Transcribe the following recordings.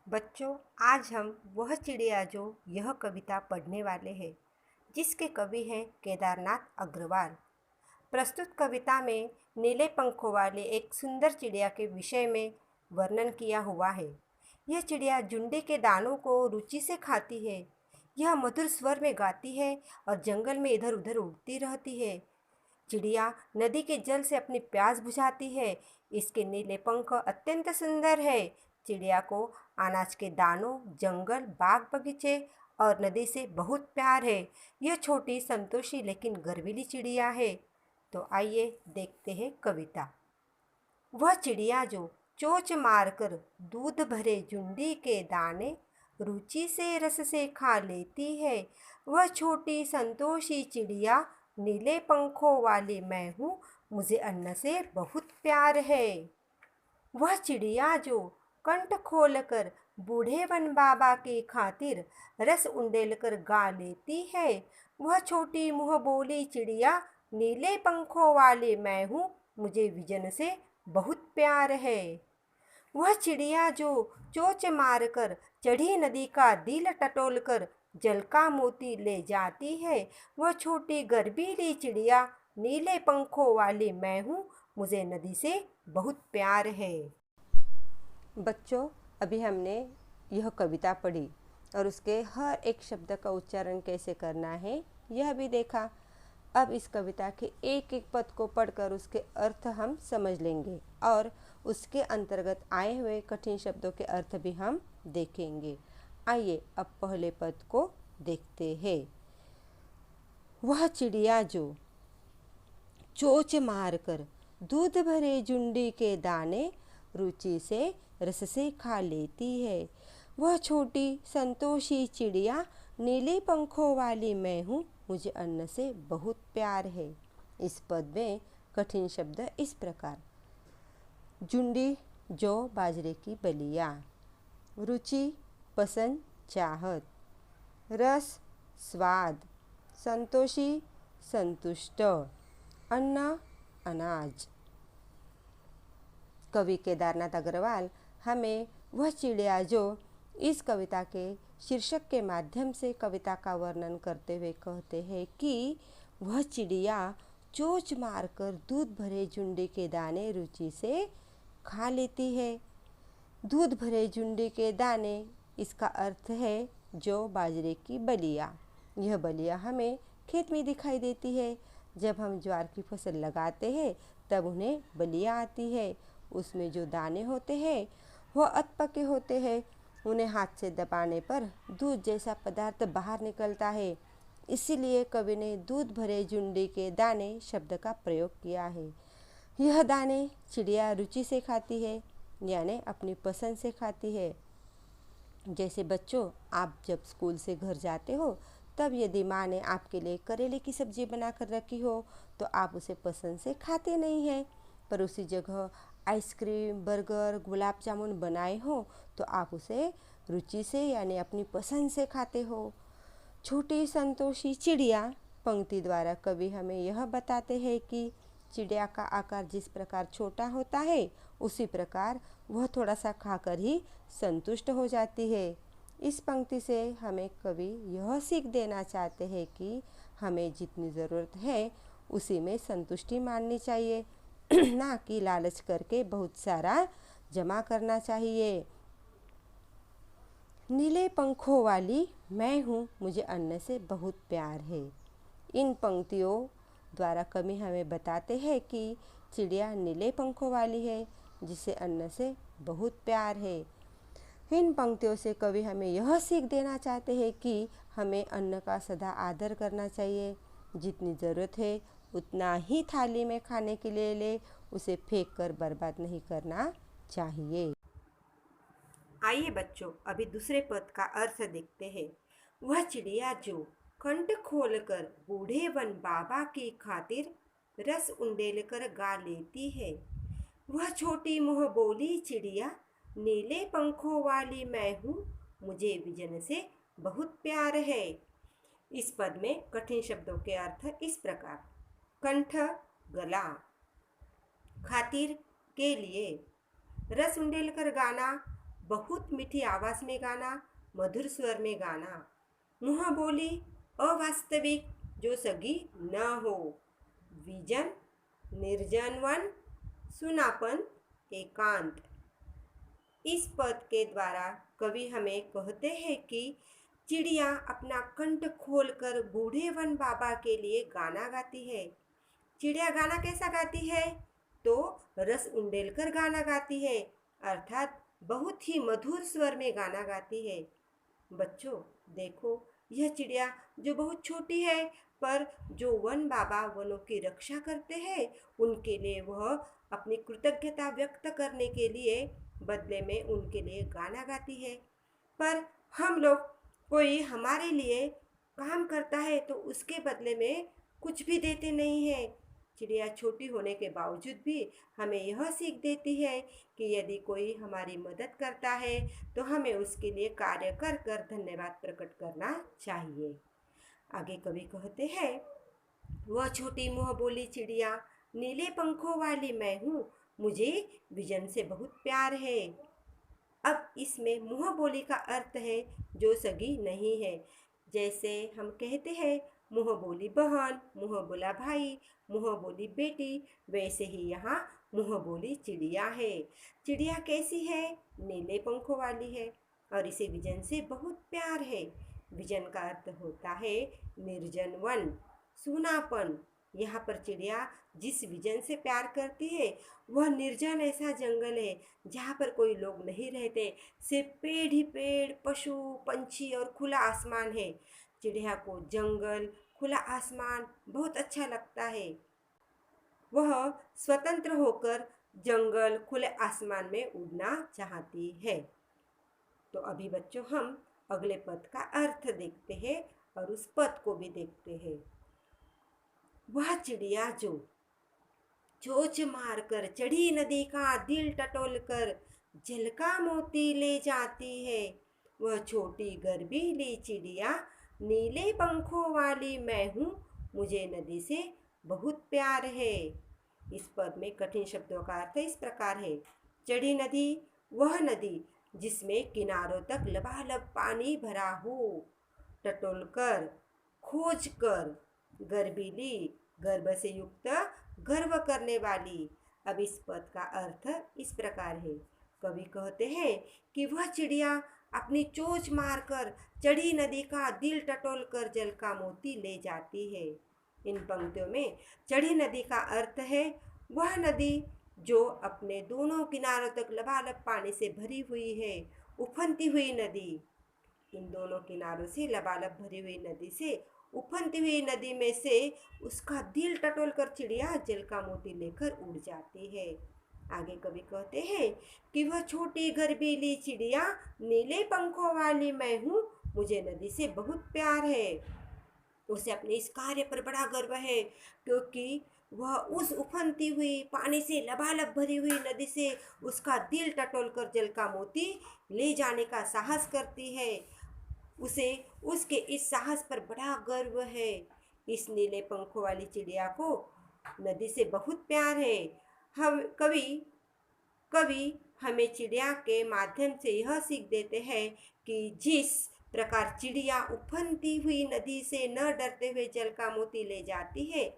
बच्चों, आज हम वह चिड़िया जो यह कविता पढ़ने वाले हैं, जिसके कवि हैं केदारनाथ अग्रवाल। प्रस्तुत कविता में नीले पंखों वाली एक सुंदर चिड़िया के विषय में वर्णन किया हुआ है। यह चिड़िया जुंडे के दानों को रुचि से खाती है। यह मधुर स्वर में गाती है और जंगल में इधर उधर उड़ती रहती है। चिड़िया नदी के जल से अपनी प्यास बुझाती है। इसके नीले पंख अत्यंत सुंदर है। चिड़िया को अनाज के दानों, जंगल, बाग बगीचे और नदी से बहुत प्यार है। यह छोटी, संतोषी लेकिन गर्वीली चिड़िया है। तो आइए देखते हैं कविता। वह चिड़िया जो चोंच मारकर दूध भरे जुंडी के दाने रुचि से रस से खा लेती है। वह छोटी संतोषी चिड़िया, नीले पंखों वाली मैं हूँ, मुझे अन्न से बहुत प्यार है। वह चिड़िया जो कंठ खोलकर बूढ़े वन बाबा की खातिर रस उंडेलकर गा लेती है। वह छोटी मुँह बोली चिड़िया, नीले पंखों वाली मैं हूँ, मुझे विजन से बहुत प्यार है। वह चिड़िया जो चोंच मारकर चढ़ी नदी का दिल टटोलकर जल का मोती ले जाती है। वह छोटी गर्वीली चिड़िया, नीले पंखों वाली मैं हूँ, मुझे नदी से बहुत प्यार है। बच्चों, अभी हमने यह कविता पढ़ी और उसके हर एक शब्द का उच्चारण कैसे करना है यह भी देखा। अब इस कविता के एक एक पद को पढ़कर उसके अर्थ हम समझ लेंगे और उसके अंतर्गत आए हुए कठिन शब्दों के अर्थ भी हम देखेंगे। आइए अब पहले पद को देखते हैं। वह चिड़िया जो चोंच मारकर दूध भरे जुंडी के दाने रुचि से रस से खा लेती है। वह छोटी संतोषी चिड़िया, नीले पंखों वाली मैं हूँ, मुझे अन्न से बहुत प्यार है। इस पद में कठिन शब्द इस प्रकार। जुंडी जौ बाजरे की बलिया, रुचि पसंद चाहत, रस स्वाद, संतोषी संतुष्ट, अन्न अनाज। कवि केदारनाथ अग्रवाल हमें वह चिड़िया जो इस कविता के शीर्षक के माध्यम से कविता का वर्णन करते हुए कहते हैं कि वह चिड़िया चोंच मारकर दूध भरे जुंडी के दाने रुचि से खा लेती है। दूध भरे जुंडी के दाने, इसका अर्थ है जौ बाजरे की बलिया। यह बलिया हमें खेत में दिखाई देती है। जब हम ज्वार की फसल लगाते हैं तब उन्हें बलिया आती है। उसमें जो दाने होते हैं वह अधपके होते हैं। उन्हें हाथ से दबाने पर दूध जैसा पदार्थ बाहर निकलता है। इसीलिए कवि ने दूध भरे जुंडी के दाने शब्द का प्रयोग किया है। यह दाने चिड़िया रुचि से खाती है, यानी अपनी पसंद से खाती है। जैसे बच्चों, आप जब स्कूल से घर जाते हो तब यदि माँ ने आपके लिए करेले की सब्जी बना कर रखी हो तो आप उसे पसंद से खाते नहीं हैं, पर उसी जगह आइसक्रीम, बर्गर, गुलाब जामुन बनाए हो तो आप उसे रुचि से यानी अपनी पसंद से खाते हो। छोटी संतोषी चिड़िया पंक्ति द्वारा कवि हमें यह बताते हैं कि चिड़िया का आकार जिस प्रकार छोटा होता है उसी प्रकार वह थोड़ा सा खाकर ही संतुष्ट हो जाती है। इस पंक्ति से हमें कवि यह सीख देना चाहते हैं कि हमें जितनी ज़रूरत है उसी में संतुष्टि माननी चाहिए, ना कि लालच करके बहुत सारा जमा करना चाहिए। नीले पंखों वाली मैं हूँ, मुझे अन्न से बहुत प्यार है। इन पंक्तियों द्वारा कवि हमें बताते हैं कि चिड़िया नीले पंखों वाली है जिसे अन्न से बहुत प्यार है। इन पंक्तियों से कवि हमें यह सीख देना चाहते हैं कि हमें अन्न का सदा आदर करना चाहिए। जितनी ज़रूरत है उतना ही थाली में खाने के लिए ले, उसे फेंक कर बर्बाद नहीं करना चाहिए। आइए बच्चों, अभी दूसरे पद का अर्थ देखते हैं। वह चिड़िया जो कंठ खोलकर बूढ़े वन बाबा की खातिर रस उंडेलकर गा लेती है। वह छोटी मुँह बोली चिड़िया, नीले पंखों वाली मैं हूँ, मुझे विजन से बहुत प्यार है। इस पद में कठिन शब्दों के अर्थ इस प्रकार। कंठ गला, खातिर के लिए, रस उंडेलकर गाना बहुत मीठी आवाज़ में गाना, मधुर स्वर में गाना। मुँह बोली अवास्तविक जो सगी न हो। विजन, निर्जन वन, सुनापन, एकांत। इस पद के द्वारा कवि हमें कहते हैं कि चिड़िया अपना कंठ खोलकर बूढ़े वन बाबा के लिए गाना गाती है। चिड़िया गाना कैसा गाती है? तो रस उंडेलकर गाना गाती है, अर्थात बहुत ही मधुर स्वर में गाना गाती है। बच्चों देखो, यह चिड़िया जो बहुत छोटी है, पर जो वन बाबा वनों की रक्षा करते हैं उनके लिए वह अपनी कृतज्ञता व्यक्त करने के लिए बदले में उनके लिए गाना गाती है। पर हम लोग, कोई हमारे लिए काम करता है तो उसके बदले में कुछ भी देते नहीं है। चिड़िया छोटी होने के बावजूद भी हमें यह सीख देती है कि यदि कोई हमारी मदद करता है तो हमें उसके लिए कार्य कर कर धन्यवाद प्रकट करना चाहिए। आगे कवि कहते हैं, वह छोटी मुँह बोली चिड़िया, नीले पंखों वाली मैं हूँ, मुझे विजन से बहुत प्यार है। अब इसमें मुँह बोली का अर्थ है जो सगी नहीं है। जैसे हम कहते हैं मुँह बोली बहन, मुँह बोला भाई, मुँह बोली बेटी, वैसे ही यहाँ मुँह बोली चिड़िया है। चिड़िया कैसी है? नीले पंखों वाली है और इसे विजन से बहुत प्यार है। विजन का अर्थ होता है निर्जन वन, सूनापन। यहाँ पर चिड़िया जिस विजन से प्यार करती है वह निर्जन ऐसा जंगल है जहाँ पर कोई लोग नहीं रहते, सिर्फ पेड़ ही पेड़, पशु पंछी और खुला आसमान है। चिड़िया को जंगल, खुला आसमान बहुत अच्छा लगता है। वह स्वतंत्र होकर जंगल, खुले आसमान में उड़ना चाहती है। तो अभी बच्चों हम अगले पद का अर्थ देखते हैं और उस पद को भी देखते हैं। वह चिड़िया जो चोंच मारकर चढ़ी नदी का दिल टटोल कर जल का मोती ले जाती है, वह छोटी गर्वीली चिड़िया, नीले पंखों वाली मैं हूँ, मुझे नदी से बहुत प्यार है। इस पद में कठिन शब्दों का अर्थ इस प्रकार है। चढ़ी नदी वह नदी जिसमें किनारों तक लबालब पानी भरा हो। टटोल कर, खोज कर, गर्वीली गर्भ से युक्त, गर्व करने वाली। अब इस पद का अर्थ इस प्रकार है। कवि कहते हैं कि वह चिड़िया अपनी चोंच मारकर चढ़ी नदी का दिल टटोल कर जल का मोती ले जाती है। इन पंक्तियों में चढ़ी नदी का अर्थ है वह नदी जो अपने दोनों किनारों तक लबालब पानी से भरी हुई है, उफनती हुई नदी। इन दोनों किनारों से लबालब भरी हुई नदी से, उफनती हुई नदी में से उसका दिल टटोल कर चिड़िया जल का मोती लेकर उड़ जाती है। आगे कवि कहते हैं कि वह छोटी गर्वीली चिड़िया, नीले पंखों वाली मैं हूँ, मुझे नदी से बहुत प्यार है। उसे अपने इस कार्य पर बड़ा गर्व है क्योंकि वह उस उफनती हुई, पानी से लबालब भरी हुई नदी से उसका दिल टटोल कर जल का मोती ले जाने का साहस करती है। उसे उसके इस साहस पर बड़ा गर्व है। इस नीले पंखों वाली चिड़िया को नदी से बहुत प्यार है। हम कवि हमें चिड़िया के माध्यम से यह सीख देते हैं कि जिस प्रकार चिड़िया उफनती हुई नदी से न डरते हुए जल का मोती ले जाती है,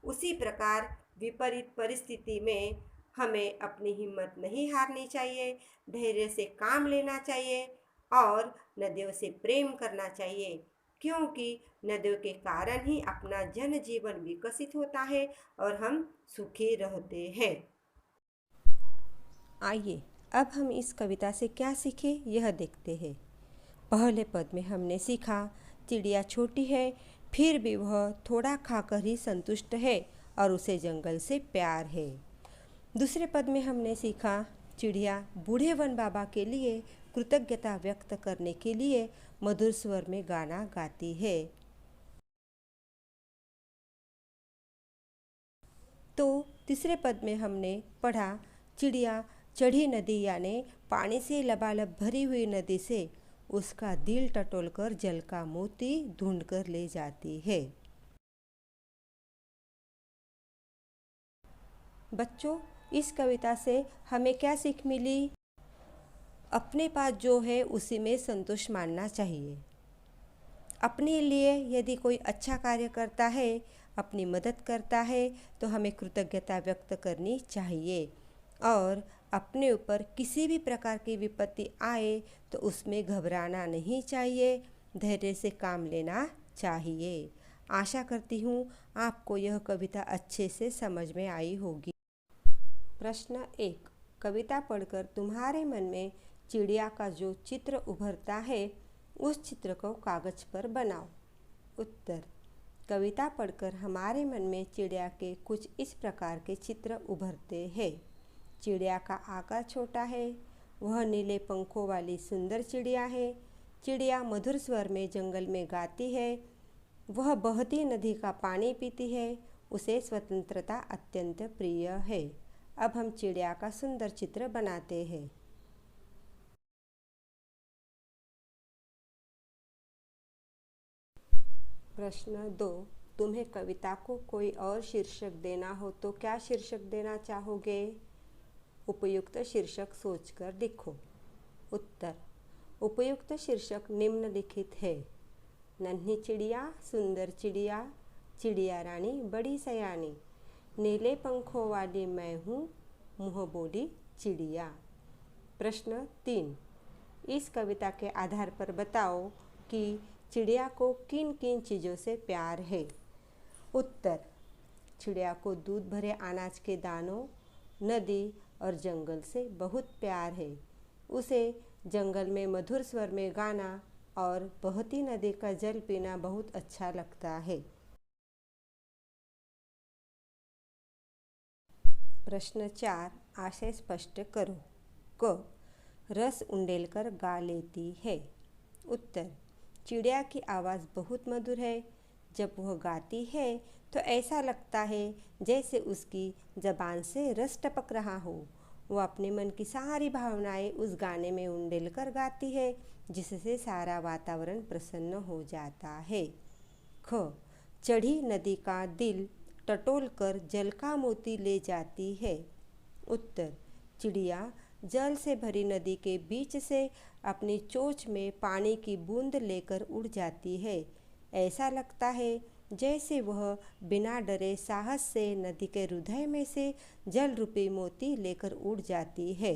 उसी प्रकार विपरीत परिस्थिति में हमें अपनी हिम्मत नहीं हारनी चाहिए, धैर्य से काम लेना चाहिए और नदियों से प्रेम करना चाहिए, क्योंकि नदियों के कारण ही अपना जनजीवन विकसित होता है और हम सुखी रहते हैं। आइए अब हम इस कविता से क्या सीखें यह देखते हैं। पहले पद में हमने सीखा चिड़िया छोटी है, फिर भी वह थोड़ा खाकर ही संतुष्ट है और उसे जंगल से प्यार है। दूसरे पद में हमने सीखा चिड़िया बूढ़े वन बाबा के लिए कृतज्ञता व्यक्त करने के लिए मधुर स्वर में गाना गाती है। तो तीसरे पद में हमने पढ़ा चिड़िया चढ़ी नदी यानी पानी से लबालब भरी हुई नदी से उसका दिल टटोलकर जल का मोती ढूंढकर ले जाती है। बच्चों, इस कविता से हमें क्या सीख मिली? अपने पास जो है उसी में संतोष मानना चाहिए। अपने लिए यदि कोई अच्छा कार्य करता है, अपनी मदद करता है, तो हमें कृतज्ञता व्यक्त करनी चाहिए। और अपने ऊपर किसी भी प्रकार की विपत्ति आए तो उसमें घबराना नहीं चाहिए, धैर्य से काम लेना चाहिए। आशा करती हूँ आपको यह कविता अच्छे से समझ में आई होगी। प्रश्न 1। कविता पढ़कर तुम्हारे मन में चिड़िया का जो चित्र उभरता है उस चित्र को कागज पर बनाओ। उत्तर। कविता पढ़कर हमारे मन में चिड़िया के कुछ इस प्रकार के चित्र उभरते हैं। चिड़िया का आकार छोटा है, वह नीले पंखों वाली सुंदर चिड़िया है। चिड़िया मधुर स्वर में जंगल में गाती है। वह बहती नदी का पानी पीती है। उसे स्वतंत्रता अत्यंत प्रिय है। अब हम चिड़िया का सुंदर चित्र बनाते हैं। प्रश्न 2। तुम्हें कविता को कोई और शीर्षक देना हो तो क्या शीर्षक देना चाहोगे? उपयुक्त शीर्षक सोचकर लिखो। उत्तर। उपयुक्त शीर्षक निम्नलिखित है। नन्ही चिड़िया, सुंदर चिड़िया, चिड़िया रानी बड़ी सयानी, नीले पंखों वाली मैं हूँ, मुँह बोली चिड़िया। प्रश्न 3। इस कविता के आधार पर बताओ कि चिड़िया को किन किन चीज़ों से प्यार है। उत्तर। चिड़िया को दूध भरे अनाज के दानों, नदी और जंगल से बहुत प्यार है। उसे जंगल में मधुर स्वर में गाना और बहती नदी का जल पीना बहुत अच्छा लगता है। प्रश्न 4। आशय स्पष्ट करो। क। रस उंडेलकर गा लेती है। उत्तर। चिड़िया की आवाज़ बहुत मधुर है। जब वह गाती है तो ऐसा लगता है जैसे उसकी ज़बान से रस टपक रहा हो। वह अपने मन की सारी भावनाएं उस गाने में उंडेलकर गाती है, जिससे सारा वातावरण प्रसन्न हो जाता है। ख। चढ़ी नदी का दिल टटोल कर जल का मोती ले जाती है। उत्तर। चिड़िया जल से भरी नदी के बीच से अपनी चोंच में पानी की बूंद लेकर उड़ जाती है। ऐसा लगता है जैसे वह बिना डरे साहस से नदी के हृदय में से जल रूपी मोती लेकर उड़ जाती है।